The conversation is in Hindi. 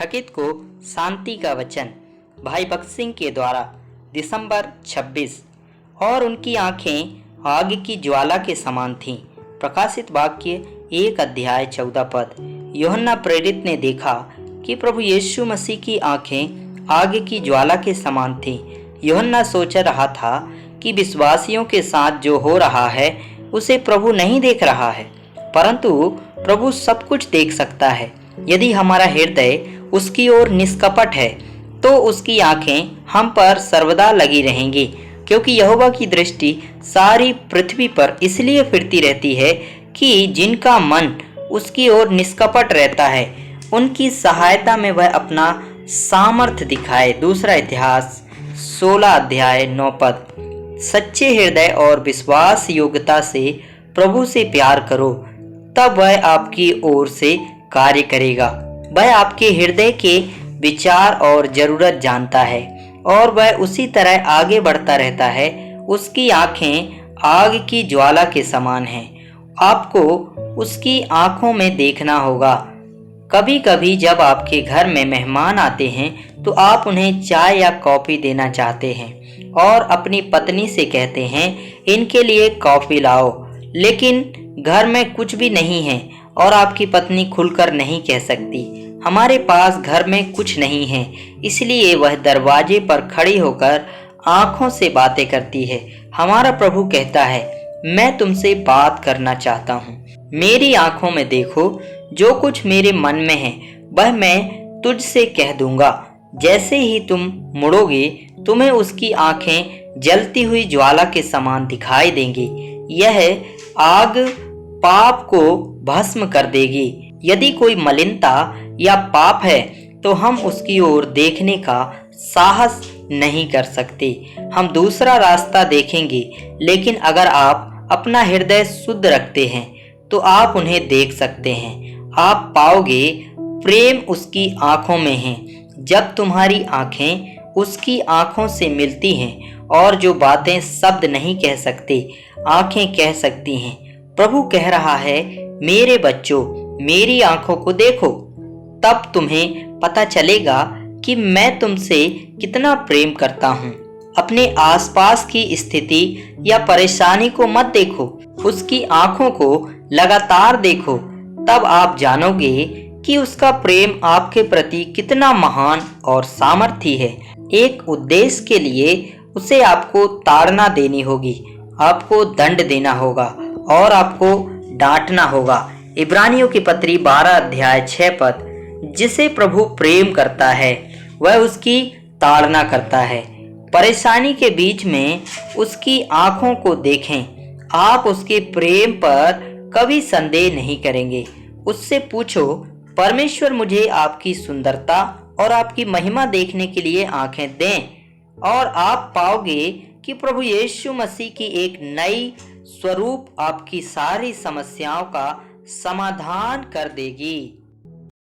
थकित को शांति का वचन, भाई भगत सिंह के द्वारा, दिसंबर 26। और उनकी आंखें आग की ज्वाला के समान थीं। प्रकाशित वाक्य 1 अध्याय 14 पद। यूहन्ना प्रेरित ने देखा कि प्रभु यीशु मसीह की आंखें आग की ज्वाला के समान थीं। यूहन्ना सोच रहा था कि विश्वासियों के साथ जो हो रहा है उसे प्रभु नहीं देख रहा है, परंतु प्रभु सब कुछ देख सकता है। यदि हमारा हृदय उसकी ओर निष्कपट है तो उसकी आंखें हम पर सर्वदा लगी रहेंगी, क्योंकि यहोवा की दृष्टि सारी पृथ्वी पर इसलिए फिरती रहती है कि जिनका मन उसकी ओर निष्कपट रहता है, उनकी सहायता में वह अपना सामर्थ्य दिखाए। दूसरा इतिहास 16 अध्याय 9 पद। सच्चे हृदय और विश्वास योग्यता से प्रभु से प्यार करो, तब वह आपकी ओर से कार्य करेगा। वह आपके हृदय के विचार और जरूरत जानता है और वह उसी तरह आगे बढ़ता रहता है। उसकी आंखें आग की ज्वाला के समान हैं। आपको उसकी आंखों में देखना होगा। कभी कभी जब आपके घर में मेहमान आते हैं तो आप उन्हें चाय या कॉफी देना चाहते हैं और अपनी पत्नी से कहते हैं, इनके लिए कॉफी लाओ, लेकिन घर में कुछ भी नहीं है और आपकी पत्नी खुलकर नहीं कह सकती, हमारे पास घर में कुछ नहीं है। इसलिए वह दरवाजे पर खड़ी होकर आंखों से बातें करती है। हमारा प्रभु कहता है, मैं तुमसे बात करना चाहता हूँ, मेरी आंखों में देखो, जो कुछ मेरे मन में है वह मैं तुझसे कह दूंगा। जैसे ही तुम मुड़ोगे तुम्हें उसकी आंखें जलती हुई ज्वाला के समान दिखाई देंगी। यह आग पाप को भस्म कर देगी। यदि कोई मलिनता या पाप है तो हम उसकी ओर देखने का साहस नहीं कर सकते। हम दूसरा रास्ता देखेंगे, लेकिन अगर आप अपना हृदय शुद्ध रखते हैं तो आप उन्हें देख सकते हैं। आप पाओगे प्रेम उसकी आंखों में है। जब तुम्हारी आंखें उसकी आंखों से मिलती हैं और जो बातें शब्द नहीं कह सकते, आंखें कह सकती हैं। प्रभु कह रहा है, मेरे बच्चों, मेरी आंखों को देखो, तब तुम्हें पता चलेगा कि मैं तुमसे कितना प्रेम करता हूँ। अपने आसपास की स्थिति या परेशानी को मत देखो, उसकी आंखों को लगातार देखो, तब आप जानोगे कि उसका प्रेम आपके प्रति कितना महान और सामर्थी है। एक उद्देश्य के लिए उसे आपको ताड़ना देनी होगी, आपको दंड देना होगा और आपको डांटना होगा। इब्रानियों की पत्री 12 अध्याय 6 पद। जिसे प्रभु प्रेम करता है वह उसकी ताड़ना करता है। परेशानी के बीच में उसकी आंखों को देखें। आप उसके प्रेम पर कभी संदेह नहीं करेंगे। उससे पूछो, परमेश्वर मुझे आपकी सुंदरता और आपकी महिमा देखने के लिए आंखें दें, और आप पाओगे कि प्रभु यीशु मसीह की एक नई स्वरूप आपकी सारी समस्याओं का समाधान कर देगी।